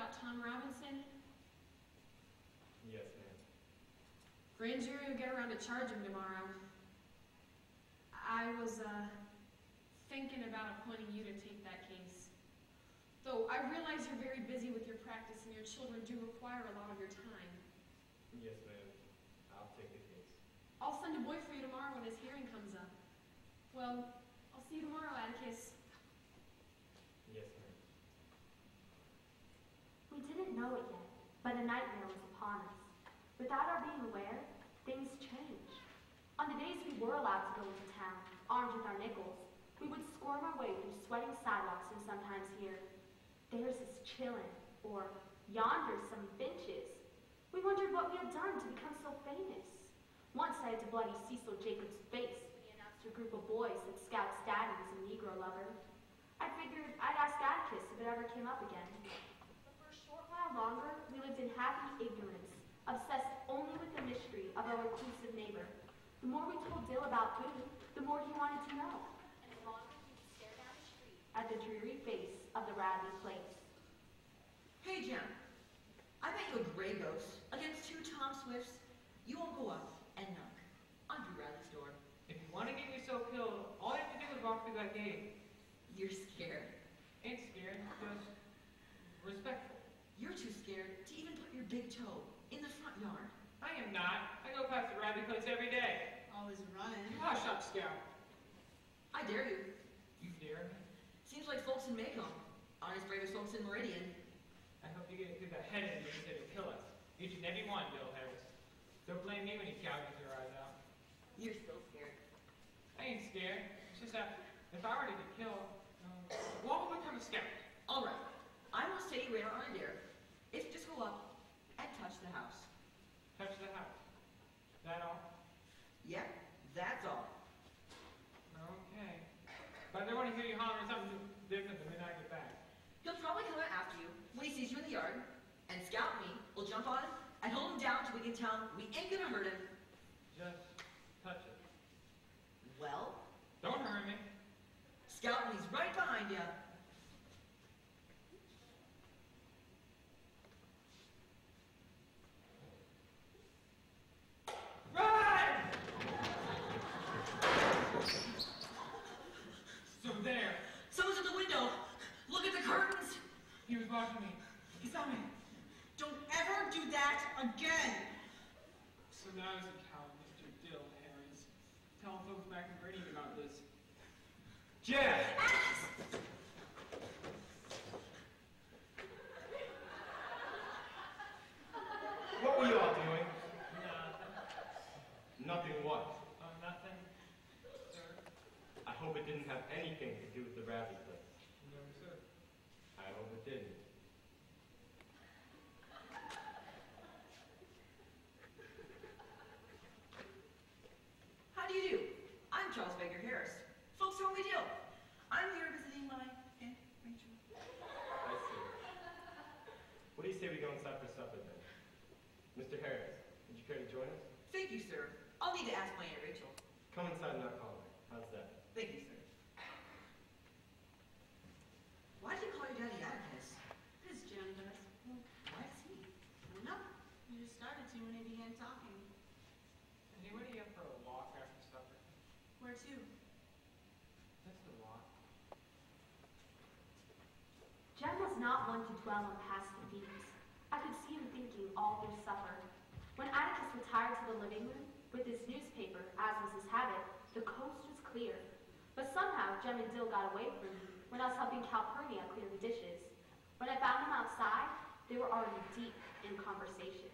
about Tom Robinson? Yes, ma'am. Grand jury will get around to charge him tomorrow. I was, thinking about appointing you to take that case. Though I realize you're very busy with your practice and your children do require a lot of your time. Yes, ma'am. I'll take the case. I'll send a boy for you tomorrow when his hearing comes up. Well, I'll see you tomorrow, Atticus. Yes, ma'am. We didn't know it yet, but a nightmare was upon us. Without our being aware, things changed. On the days we were allowed to go into town, armed with our nickels, we would squirm our way through sweating sidewalks and sometimes hear, "There's his chillin'," or "Yonder's some benches." We wondered what we had done to become so famous. Once I had to bloody Cecil Jacobs' face when he announced a group of boys that Scout's daddy was a Negro lover. I figured I'd ask Atticus if it ever came up again. But for a short while longer, we lived in happy ignorance, obsessed only with the mystery of our reclusive neighbor. The more we told Dill about who, the more he wanted to know. And the longer he would stare down the street at the dreary face of the Radley place. Hey, Jim. I bet you a gray ghost against 2 Tom Swifts. You won't go up and knock on Drew Radley's door. If you want to get yourself killed, all you have to do is walk through that gate. You're scared. Ain't scared, just respectful. You're too scared to even put your big toe in the front yard. I am not. I go past the Radley place every day. Always running. Hush up, Scout. I dare you. You dare me? Seems like folks in Macomb aren't as brave as folks in Meridian. I hope you get it through that head of yours that'll kill us. Each and every one, Bill Harris. Don't blame me when you gouges your eyes out. You're still scared. I ain't scared. It's just that if I were to get killed, what would become a scout? All right. I will say you ran on a dare. If you just go up and touch the house. Touch the house. That all? Yep, that's all. Okay. But I don't want to hear you hollering something different the minute I get back. He'll probably come out after you when he sees you in the yard, and Scout and me will jump on him and hold him down till we can tell him we ain't gonna hurt him. Just touch it. Well? Don't hurt me. Scout and he's right behind you. Run! So there. Someone's at the window. Look at the curtains. He was watching me. He saw me. Don't ever do that again. So now he's a coward, Mr. Dill Harris. Telling folks back in Meridian about this. Jeff! What were you all doing? Nothing. Nothing what? Nothing, sir. I hope it didn't have anything to do with the Radley place. No, sir. I hope it didn't. How do you do? I'm Charles Baker Harris. Folks know we do. I'm here visiting my Aunt Rachel. I see. What do you say we go inside for supper then? Mr. Harris, would you care to join us? Thank you, sir. I'll need to ask my Aunt Rachel. Come inside and I'll call her. How's that? Thank you, sir. Why do you call your daddy Atticus? This Jim does. Well, why does he? I don't know. You just started to when he began talking. Anybody up for a walk after supper? Where to? That's the walk. Jem was not one to dwell on past defeats. I could see him thinking all through supper. When Atticus retired to the living room, with his newspaper, as was his habit, the coast was clear. But somehow Jem and Dill got away from me when I was helping Calpurnia clear the dishes. When I found them outside, they were already deep in conversation.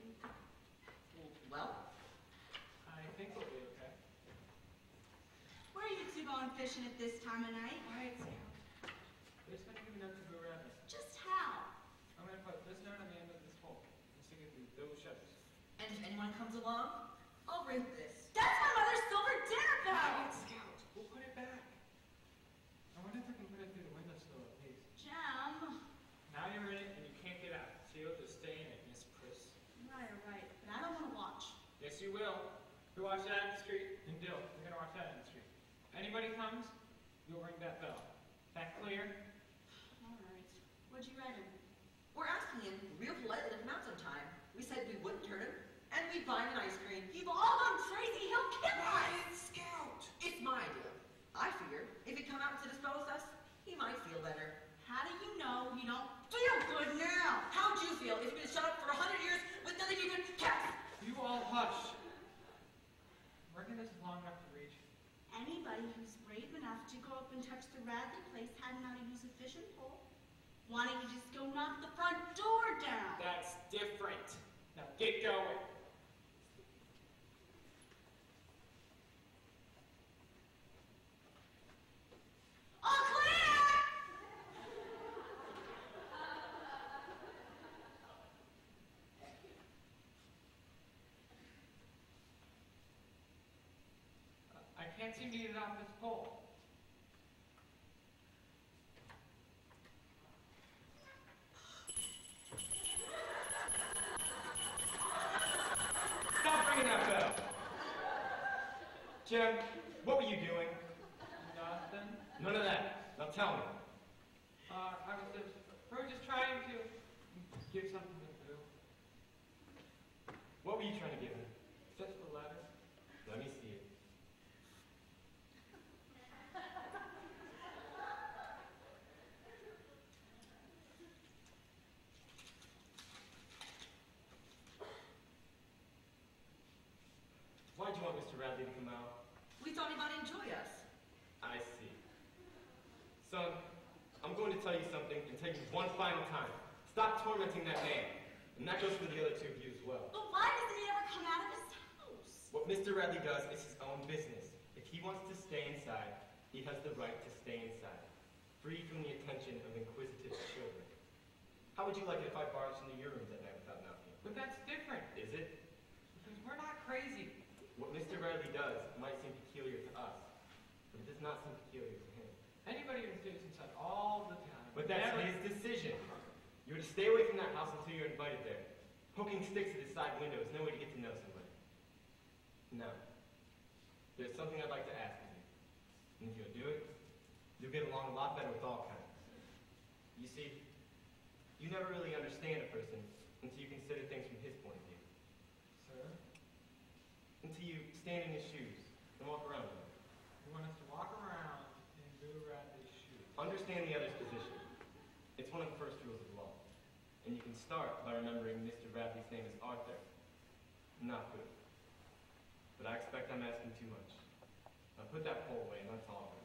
Well, I think we'll be okay. Where are you two going fishing at this time of night? Quiet, Scout. We're just going to give enough to go around us. Just how? I'm going to put this note on the end of this hole and stick it through those shutters. and if anyone comes along, I'll bring this. That's my mother's silver dinner bell! Scout, we'll put it back. I wonder if we can put it through the windowsill at least. Jem. Now you're in it and you can't get out, so you'll just stay in it, Miss Priss. Right, but I don't want to watch. Yes, you will. You watch that in the street, and Dill, you're going to watch that in the street. Anybody comes, you'll ring that bell. That clear? All right. What'd you write him? We're asking him buying an ice cream. You've all gone crazy. He'll kill us. Quiet, Scout! It's my idea. I figure if he come out to dispose us, he might feel better. How do you know you don't feel good now? How'd you feel if you've been shut up for 100 years with nothing you can catch? You all hush. Reckon this is long enough to reach. Anybody who's brave enough to go up and touch the Radley place had to know how to use a fishing pole. Why don't you just go knock the front door down? That's different. Now get going. All clear! I can't seem to get it off this pole. Stop ringing that bell! Jim, what were you doing? Nothing. None of that. Now tell me. We were just trying to give something to do. What were you trying to give me? Just a letter. Let me see it. Why'd you want Mr. Radley to come out? We thought he might enjoy us. I see. Son, I'm going to tell you something and tell you one final time. Stop tormenting that man. And that goes for the other two of you as well. But why doesn't he ever come out of his house? What Mr. Radley does is his own business. If he wants to stay inside, he has the right to stay inside, free from the attention of inquisitive children. How would you like it if I barged into your rooms at night without knocking? But that's different. Is it? Because we're not crazy. What Mr. Radley does might seem peculiar to us, but it does not seem peculiar to him. Anybody who stays inside all the time. But that's never- his decision. You are to stay away from that house until you're invited there. Poking sticks at his side window is no way to get to know somebody. Now, there's something I'd like to ask of you. And if you'll do it, you'll get along a lot better with all kinds. You see, you never really understand a person until you consider things from his point of view. Sir, Until you stand in his shoes and walk around with him. you want us to walk around in Bill Radley's shoes. Understand the other's position. It's one of the first rules of law. And you can start by remembering Mr. Radley's name is Arthur. Not good. But I expect I'm asking too much. Now put that pole away and let's all.